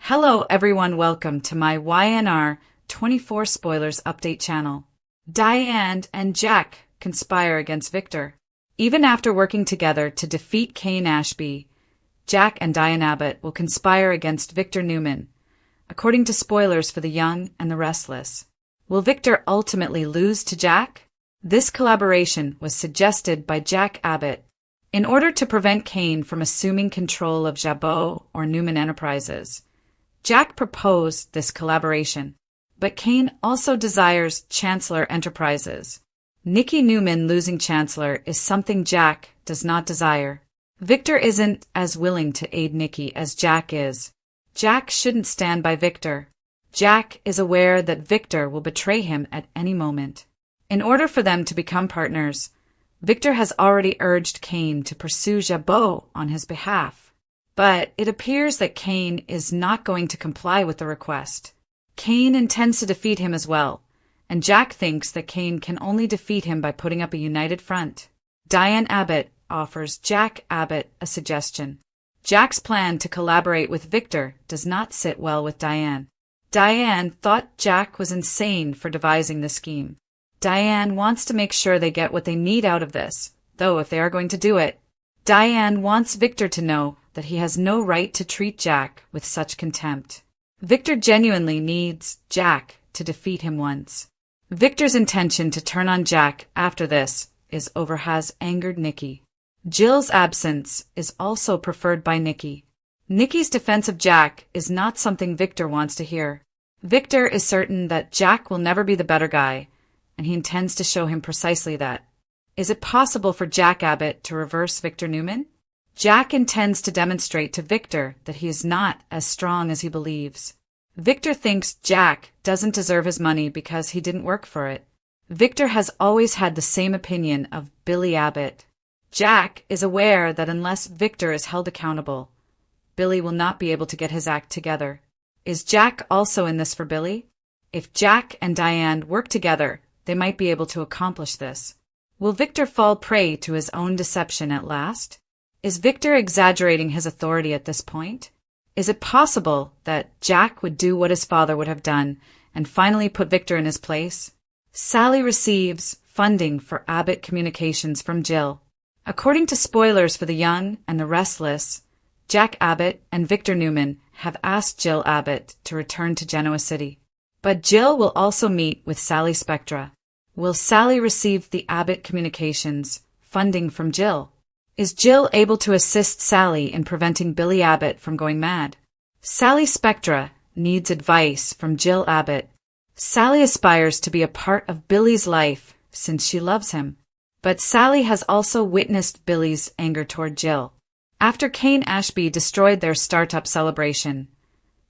Hello everyone, welcome to my YNR 24 Spoilers Update channel. Diane and Jack conspire against Victor. Even after working together to defeat Cain Ashby, Jack and Diane Abbott will conspire against Victor Newman, according to spoilers for The Young and the Restless. Will Victor ultimately lose to Jack? This collaboration was suggested by Jack Abbott in order to prevent Cain from assuming control of Genoa or Newman Enterprises. Jack proposed this collaboration, but Cain also desires Chancellor Enterprises. Nikki Newman losing Chancellor is something Jack does not desire. Victor isn't as willing to aid Nikki as Jack is. Jack shouldn't stand by Victor. Jack is aware that Victor will betray him at any moment. In order for them to become partners, Victor has already urged Cain to pursue Genoa on his behalf. But it appears that Cain is not going to comply with the request. Cain intends to defeat him as well, and Jack thinks that Cain can only defeat him by putting up a united front. Diane Abbott offers Jack Abbott a suggestion. Jack's plan to collaborate with Victor does not sit well with Diane. Diane thought Jack was insane for devising the scheme. Diane wants to make sure they get what they need out of this, though if they are going to do it, Diane wants Victor to know that he has no right to treat Jack with such contempt. Victor genuinely needs Jack to defeat him once. Victor's intention to turn on Jack after this has angered Nikki. Jill's absence is also preferred by Nikki. Nikki's defense of Jack is not something Victor wants to hear. Victor is certain that Jack will never be the better guy, and he intends to show him precisely that. Is it possible for Jack Abbott to reverse Victor Newman? Jack intends to demonstrate to Victor that he is not as strong as he believes. Victor thinks Jack doesn't deserve his money because he didn't work for it. Victor has always had the same opinion of Billy Abbott. Jack is aware that unless Victor is held accountable, Billy will not be able to get his act together. Is Jack also in this for Billy? If Jack and Diane work together, they might be able to accomplish this. Will Victor fall prey to his own deception at last? Is Victor exaggerating his authority at this point? Is it possible that Jack would do what his father would have done and finally put Victor in his place? Sally receives funding for Abbott communications from Jill. According to spoilers for The Young and the Restless, Jack Abbott and Victor Newman have asked Jill Abbott to return to Genoa City. But Jill will also meet with Sally Spectra. Will Sally receive the Abbott communications funding from Jill? Is Jill able to assist Sally in preventing Billy Abbott from going mad? Sally Spectra needs advice from Jill Abbott. Sally aspires to be a part of Billy's life since she loves him. But Sally has also witnessed Billy's anger toward Jill. After Cain Ashby destroyed their startup celebration,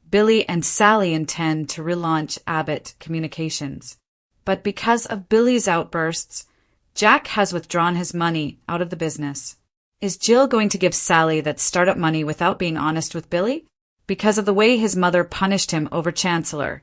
Billy and Sally intend to relaunch Abbott communications. But because of Billy's outbursts, Jack has withdrawn his money out of the business. Is Jill going to give Sally that startup money without being honest with Billy? Because of the way his mother punished him over Chancellor,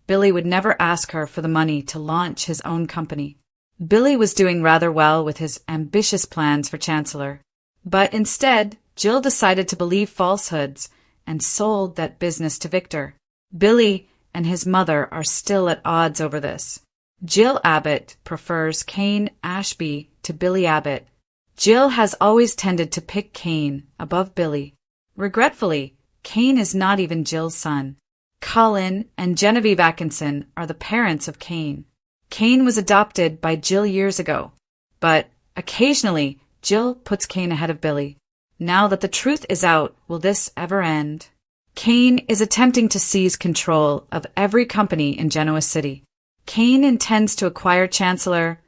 Billy would never ask her for the money to launch his own company. Billy was doing rather well with his ambitious plans for Chancellor. But instead, Jill decided to believe falsehoods and sold that business to Victor. Billy and his mother are still at odds over this. Jill Abbott prefers Cain Ashby to Billy Abbott. Jill has always tended to pick Cain above Billy. Regretfully, Cain is not even Jill's son. Colin and Genevieve Atkinson are the parents of Cain. Cain was adopted by Jill years ago, but occasionally Jill puts Cain ahead of Billy. Now that the truth is out, will this ever end? Cain is attempting to seize control of every company in Genoa City. Cain intends to acquire Chancellor,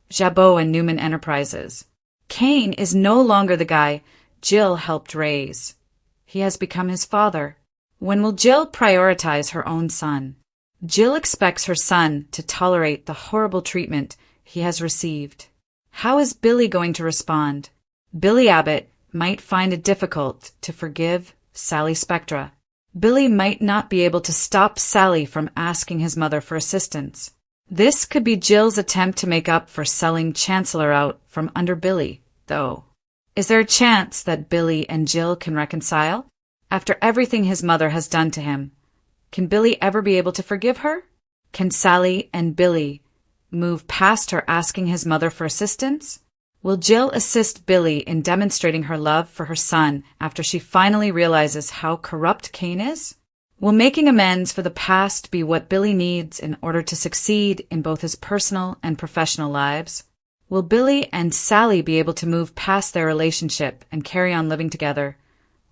Genoa and Newman Enterprises. Cain is no longer the guy Jill helped raise. He has become his father. When will Jill prioritize her own son? Jill expects her son to tolerate the horrible treatment he has received. How is Billy going to respond? Billy Abbott might find it difficult to forgive Sally Spectra. Billy might not be able to stop Sally from asking his mother for assistance. This could be Jill's attempt to make up for selling Chancellor out from under Billy, though. Is there a chance that Billy and Jill can reconcile? After everything his mother has done to him, can Billy ever be able to forgive her? Can Sally and Billy move past her asking his mother for assistance? Will Jill assist Billy in demonstrating her love for her son after she finally realizes how corrupt Kane is? Will making amends for the past be what Billy needs in order to succeed in both his personal and professional lives? Will Billy and Sally be able to move past their relationship and carry on living together?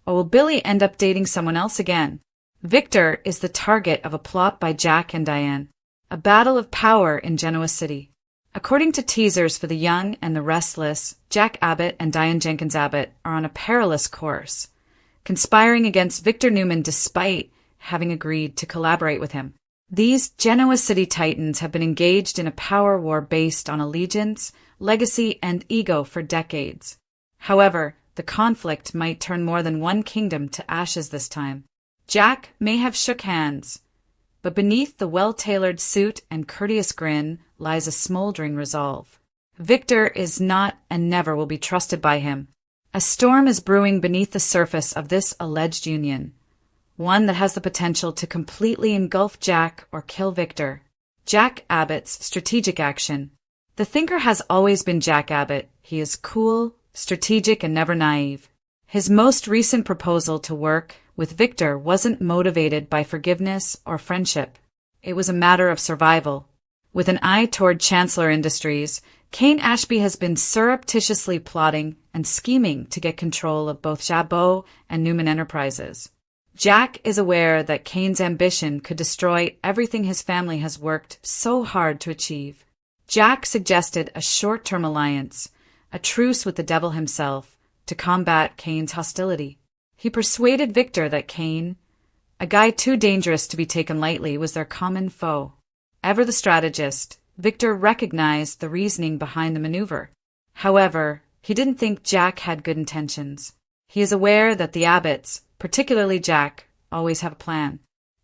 Or will Billy end up dating someone else again? Victor is the target of a plot by Jack and Diane, a battle of power in Genoa City. According to teasers for The Young and the Restless, Jack Abbott and Diane Jenkins Abbott are on a perilous course, conspiring against Victor Newman despite having agreed to collaborate with him. These Genoa City titans have been engaged in a power war based on allegiance, legacy, and ego for decades. However, the conflict might turn more than one kingdom to ashes this time. Jack may have shook hands, but beneath the well-tailored suit and courteous grin lies a smoldering resolve. Victor is not and never will be trusted by him. A storm is brewing beneath the surface of this alleged union, one that has the potential to completely engulf Jack or kill Victor. Jack Abbott's strategic action. The thinker has always been Jack Abbott. He is cool, strategic, and never naive. His most recent proposal to work with Victor wasn't motivated by forgiveness or friendship. It was a matter of survival. With an eye toward Chancellor Industries, Kane Ashby has been surreptitiously plotting and scheming to get control of both Jabot and Newman Enterprises. Jack is aware that Kane's ambition could destroy everything his family has worked so hard to achieve. Jack suggested a short-term alliance, a truce with the devil himself, to combat Kane's hostility. He persuaded Victor that Kane, a guy too dangerous to be taken lightly, was their common foe. Ever the strategist, Victor recognized the reasoning behind the maneuver. However, he didn't think Jack had good intentions. He is aware that the Abbotts, particularly Jack, always have a plan.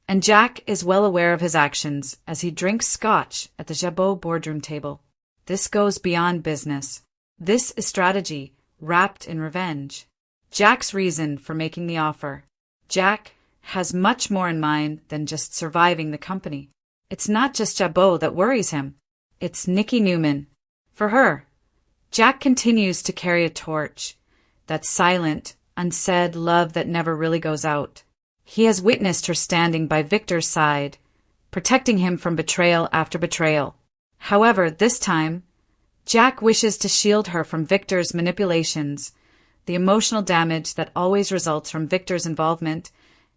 And Jack is well aware of his actions as he drinks scotch at the Jabot boardroom table. This goes beyond business. This is strategy, wrapped in revenge. Jack's reason for making the offer. Jack has much more in mind than just surviving the company. It's not just Jabot that worries him. It's Nikki Newman. For her, Jack continues to carry a torch, that silent, unsaid love that never really goes out. He has witnessed her standing by Victor's side, protecting him from betrayal after betrayal. However, this time, Jack wishes to shield her from Victor's manipulations, the emotional damage that always results from Victor's involvement,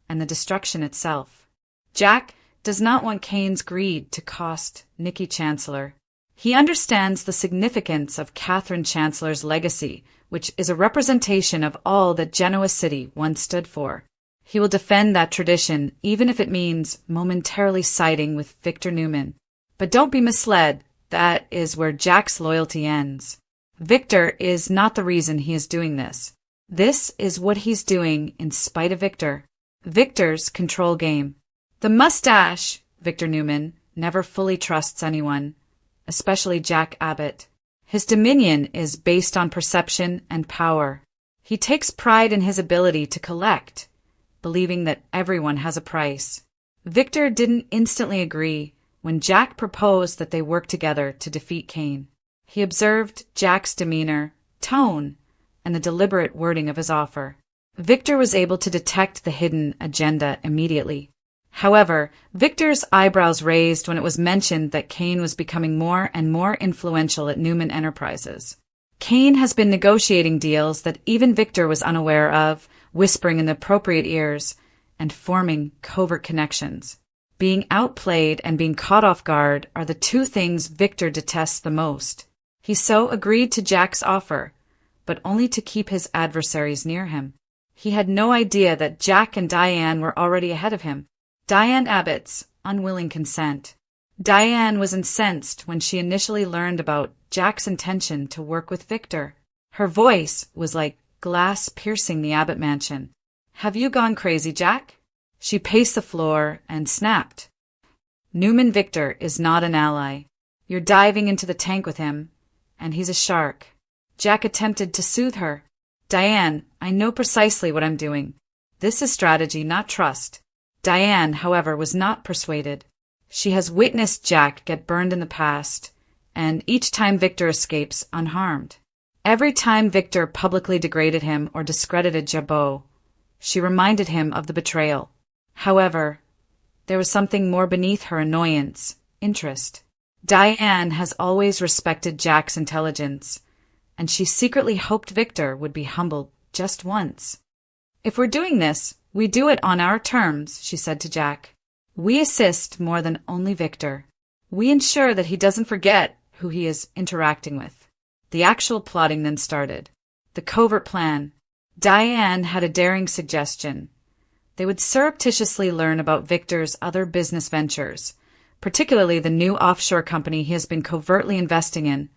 and the destruction itself. Jack does not want Kane's greed to cost Nikki Chancellor. He understands the significance of Catherine Chancellor's legacy, which is a representation of all that Genoa City once stood for. He will defend that tradition, even if it means momentarily siding with Victor Newman. But don't be misled, that is where Jack's loyalty ends. Victor is not the reason he is doing this. This is what he's doing in spite of Victor. Victor's control game. The mustache, Victor Newman, never fully trusts anyone, especially Jack Abbott. His dominion is based on perception and power. He takes pride in his ability to collect, believing that everyone has a price. Victor didn't instantly agree when Jack proposed that they work together to defeat Kane. He observed Jack's demeanor, tone, and the deliberate wording of his offer. Victor was able to detect the hidden agenda immediately. However, Victor's eyebrows raised when it was mentioned that Kane was becoming more and more influential at Newman Enterprises. Kane has been negotiating deals that even Victor was unaware of, whispering in the appropriate ears, and forming covert connections. Being outplayed and being caught off guard are the two things Victor detests the most. He so agreed to Jack's offer, but only to keep his adversaries near him. He had no idea that Jack and Diane were already ahead of him. Diane Abbott's unwilling consent. Diane was incensed when she initially learned about Jack's intention to work with Victor. Her voice was like glass piercing the Abbott mansion. "Have you gone crazy, Jack?" She paced the floor and snapped. "Newman Victor is not an ally. You're diving into the tank with him, and he's a shark." Jack attempted to soothe her. "Diane, I know precisely what I'm doing. This is strategy, not trust. Diane, however, was not persuaded. She has witnessed Jack get burned in the past, and each time Victor escapes unharmed. Every time Victor publicly degraded him or discredited Jabot, she reminded him of the betrayal. However, there was something more beneath her annoyance, interest. Diane has always respected Jack's intelligence, and she secretly hoped Victor would be humbled just once. "If we're doing this, we do it on our terms," she said to Jack. "We assist more than only Victor. We ensure that he doesn't forget who he is interacting with." The actual plotting then started. The covert plan. Diane had a daring suggestion. They would surreptitiously learn about Victor's other business ventures, particularly the new offshore company he has been covertly investing in,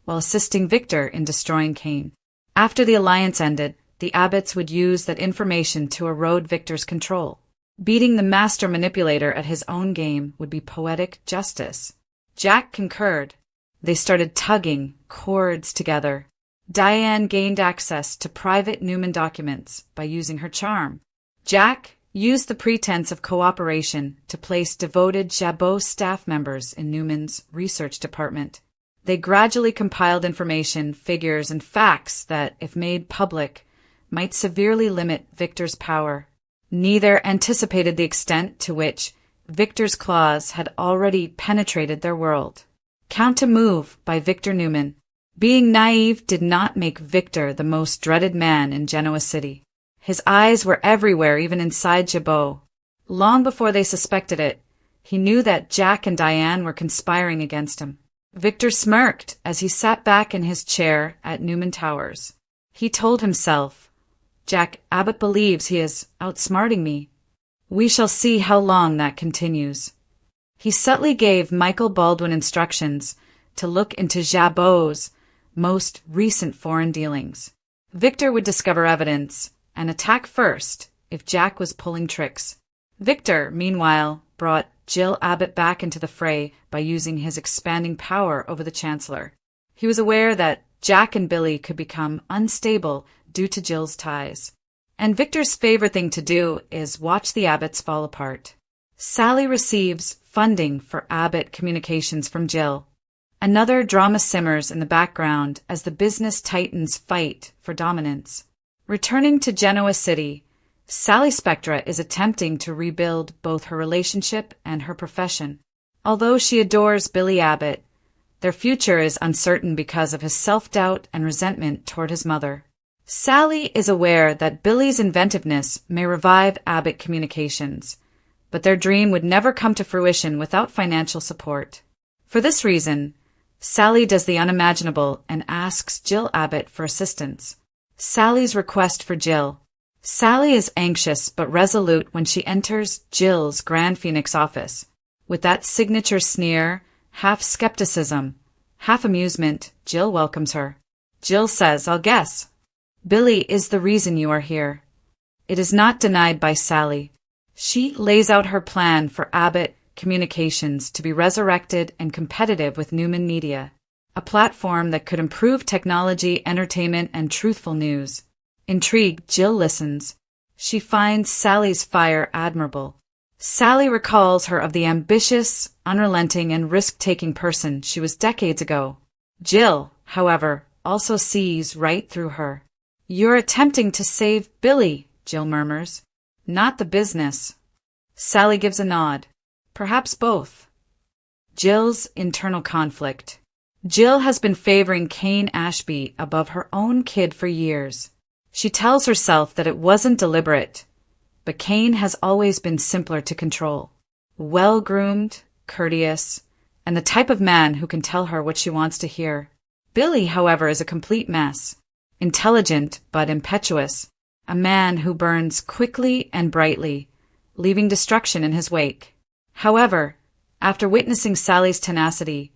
while assisting Victor in destroying Kane. After the alliance ended, the Abbotts would use that information to erode Victor's control. Beating the master manipulator at his own game would be poetic justice. Jack concurred. They started tugging cords together. Diane gained access to private Newman documents by using her charm. Jack used the pretense of cooperation to place devoted Jabot staff members in Newman's research department. They gradually compiled information, figures, and facts that, if made public, might severely limit Victor's power. Neither anticipated the extent to which Victor's claws had already penetrated their world. Count a Move by Victor Newman. Being naive did not make Victor the most dreaded man in Genoa City. His eyes were everywhere, even inside Jabot. Long before they suspected it, he knew that Jack and Diane were conspiring against him. Victor smirked as he sat back in his chair at Newman Towers. He told himself, "Jack Abbott believes he is outsmarting me. We shall see how long that continues." He subtly gave Michael Baldwin instructions to look into Jabot's most recent foreign dealings. Victor would discover evidence and attack first if Jack was pulling tricks. Victor, meanwhile, brought Jill Abbott back into the fray by using his expanding power over the Chancellor. He was aware that Jack and Billy could become unstable due to Jill's ties. And Victor's favorite thing to do is watch the Abbotts fall apart. Sally receives funding for Abbott communications from Jill. Another drama simmers in the background as the business titans fight for dominance. Returning to Genoa City, Sally Spectra is attempting to rebuild both her relationship and her profession. Although she adores Billy Abbott, their future is uncertain because of his self-doubt and resentment toward his mother. Sally is aware that Billy's inventiveness may revive Abbott communications, but their dream would never come to fruition without financial support. For this reason, Sally does the unimaginable and asks Jill Abbott for assistance. Sally's request for Jill. Sally is anxious but resolute when she enters Jill's Grand Phoenix office. With that signature sneer, half skepticism, half amusement, Jill welcomes her. Jill says, "I'll guess. Billy is the reason you are here." It is not denied by Sally. She lays out her plan for Abbott Communications to be resurrected and competitive with Newman Media, a platform that could improve technology, entertainment, and truthful news. Intrigued, Jill listens. She finds Sally's fire admirable. Sally recalls her of the ambitious, unrelenting, and risk-taking person she was decades ago. Jill, however, also sees right through her. "You're attempting to save Billy," Jill murmurs. "Not the business." Sally gives a nod. Perhaps both. Jill's internal conflict. Jill has been favoring Kane Ashby above her own kid for years. She tells herself that it wasn't deliberate, but Kane has always been simpler to control. Well-groomed, courteous, and the type of man who can tell her what she wants to hear. Billy, however, is a complete mess. Intelligent but impetuous, a man who burns quickly and brightly, leaving destruction in his wake. However, after witnessing Sally's tenacity,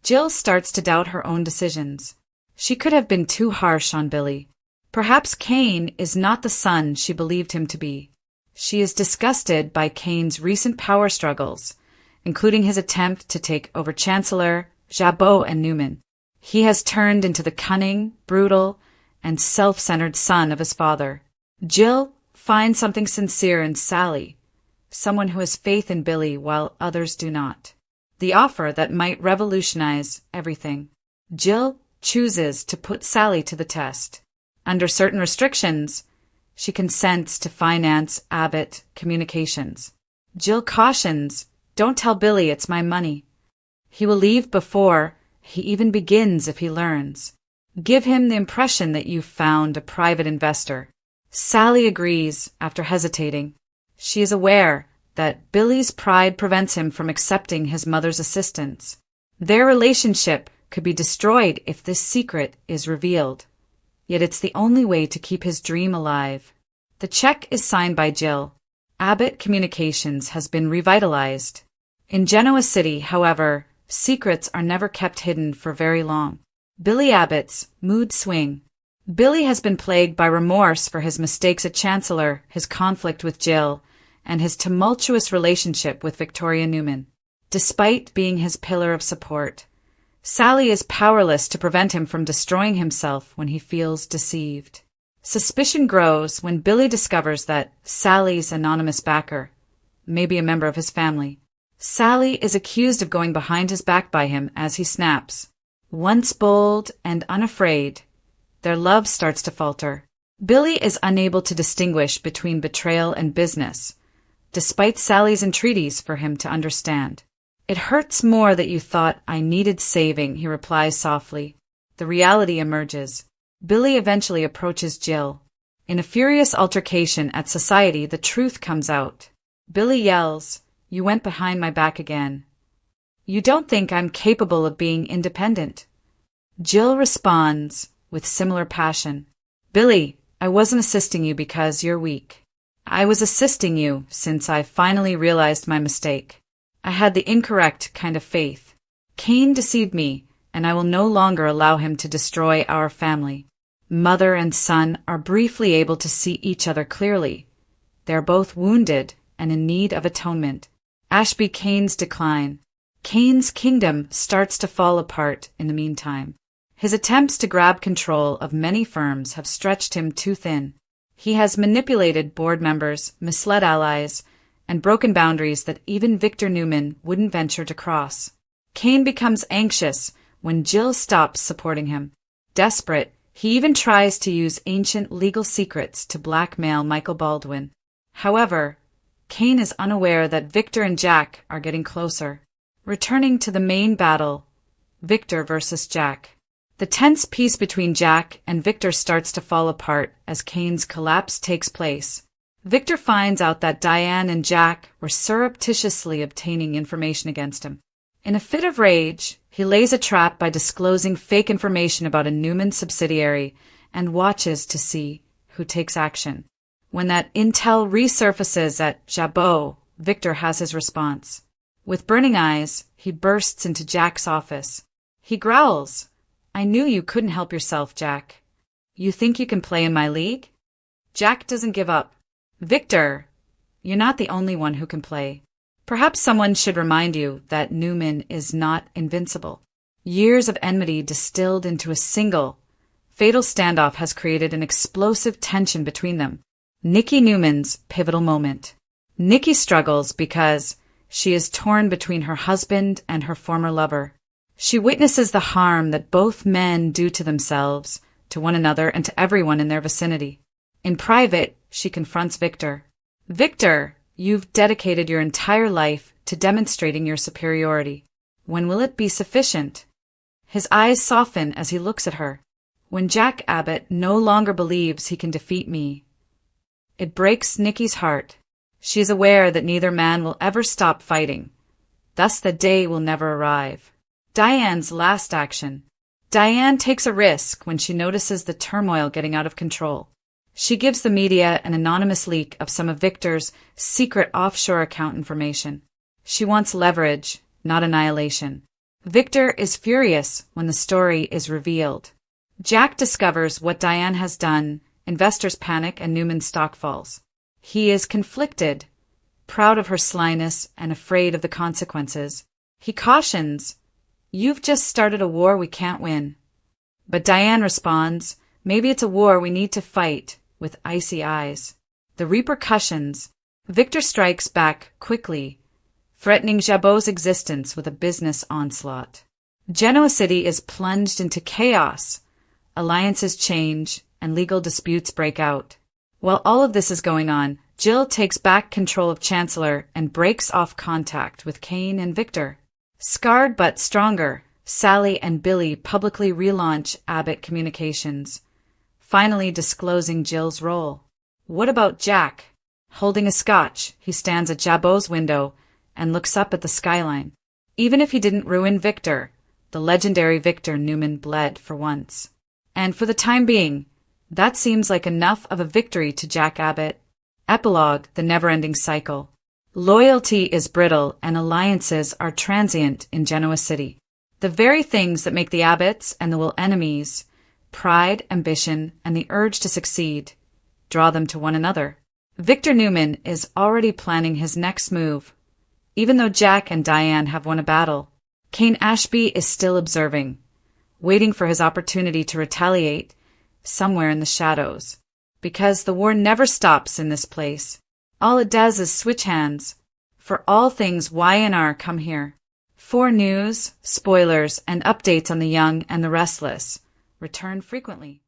Jill starts to doubt her own decisions. She could have been too harsh on Billy. Perhaps Kane is not the son she believed him to be. She is disgusted by Kane's recent power struggles, including his attempt to take over Chancellor, Jabot, and Newman. He has turned into the cunning, brutal, and self-centered son of his father. Jill finds something sincere in Sally, someone who has faith in Billy while others do not. The offer that might revolutionize everything. Jill chooses to put Sally to the test. Under certain restrictions, she consents to finance Abbott Communications. Jill cautions, "Don't tell Billy it's my money. He will leave before he even begins if he learns. Give him the impression that you've found a private investor." Sally agrees after hesitating. She is aware that Billy's pride prevents him from accepting his mother's assistance. Their relationship could be destroyed if this secret is revealed. Yet it's the only way to keep his dream alive. The check is signed by Jill. Abbott Communications has been revitalized. In Genoa City, however, secrets are never kept hidden for very long. Billy Abbott's mood swing. Billy has been plagued by remorse for his mistakes at Chancellor, his conflict with Jill, and his tumultuous relationship with Victoria Newman. Despite being his pillar of support, Sally is powerless to prevent him from destroying himself when he feels deceived. Suspicion grows when Billy discovers that Sally's anonymous backer may be a member of his family. Sally is accused of going behind his back by him as he snaps. Once bold and unafraid, their love starts to falter. Billy is unable to distinguish between betrayal and business, despite Sally's entreaties for him to understand. "It hurts more that you thought I needed saving," he replies softly. The reality emerges. Billy eventually approaches Jill. In a furious altercation at society, the truth comes out. Billy yells, "You went behind my back again. You don't think I'm capable of being independent?" Jill responds with similar passion. "Billy, I wasn't assisting you because you're weak. I was assisting you since I finally realized my mistake. I had the incorrect kind of faith. Cain deceived me, and I will no longer allow him to destroy our family." Mother and son are briefly able to see each other clearly. They are both wounded and in need of atonement. Ashby Cain's decline. Cain's kingdom starts to fall apart in the meantime. His attempts to grab control of many firms have stretched him too thin. He has manipulated board members, misled allies, and broken boundaries that even Victor Newman wouldn't venture to cross. Cain becomes anxious when Jill stops supporting him. Desperate, he even tries to use ancient legal secrets to blackmail Michael Baldwin. However, Cain is unaware that Victor and Jack are getting closer. Returning to the main battle, Victor versus Jack. The tense peace between Jack and Victor starts to fall apart as Cain's collapse takes place. Victor finds out that Diane and Jack were surreptitiously obtaining information against him. In a fit of rage, he lays a trap by disclosing fake information about a Newman subsidiary and watches to see who takes action. When that intel resurfaces at Jabot, Victor has his response. With burning eyes, he bursts into Jack's office. He growls, "I knew you couldn't help yourself, Jack. You think you can play in my league?" Jack doesn't give up. "Victor, you're not the only one who can play. Perhaps someone should remind you that Newman is not invincible." Years of enmity distilled into a single, fatal standoff has created an explosive tension between them. Nikki Newman's pivotal moment. Nikki struggles because she is torn between her husband and her former lover. She witnesses the harm that both men do to themselves, to one another, and to everyone in their vicinity. In private, she confronts Victor. "Victor, you've dedicated your entire life to demonstrating your superiority. When will it be sufficient?" His eyes soften as he looks at her. "When Jack Abbott no longer believes he can defeat me." It breaks Nikki's heart. She is aware that neither man will ever stop fighting. Thus the day will never arrive. Diane's last action. Diane takes a risk when she notices the turmoil getting out of control. She gives the media an anonymous leak of some of Victor's secret offshore account information. She wants leverage, not annihilation. Victor is furious when the story is revealed. Jack discovers what Diane has done. Investors panic and Newman's stock falls. He is conflicted, proud of her slyness and afraid of the consequences. He cautions, "You've just started a war we can't win." But Diane responds, "Maybe it's a war we need to fight," with icy eyes. The repercussions. Victor strikes back quickly, threatening Jabot's existence with a business onslaught. Genoa City is plunged into chaos. Alliances change, and legal disputes break out. While all of this is going on, Jill takes back control of Chancellor and breaks off contact with Kane and Victor. Scarred but stronger, Sally and Billy publicly relaunch Abbott Communications, finally disclosing Jill's role. What about Jack? Holding a scotch, he stands at Jabot's window and looks up at the skyline. Even if he didn't ruin Victor, the legendary Victor Newman bled for once. And for the time being, that seems like enough of a victory to Jack Abbott. Epilogue, the never-ending cycle. Loyalty is brittle and alliances are transient in Genoa City. The very things that make the Abbotts and the Will enemies, pride, ambition, and the urge to succeed, draw them to one another. Victor Newman is already planning his next move. Even though Jack and Diane have won a battle, Kane Ashby is still observing, waiting for his opportunity to retaliate somewhere in the shadows. Because the war never stops in this place. All it does is switch hands. For all things Y&R, come here. For news, spoilers, and updates on the young and the restless, return frequently.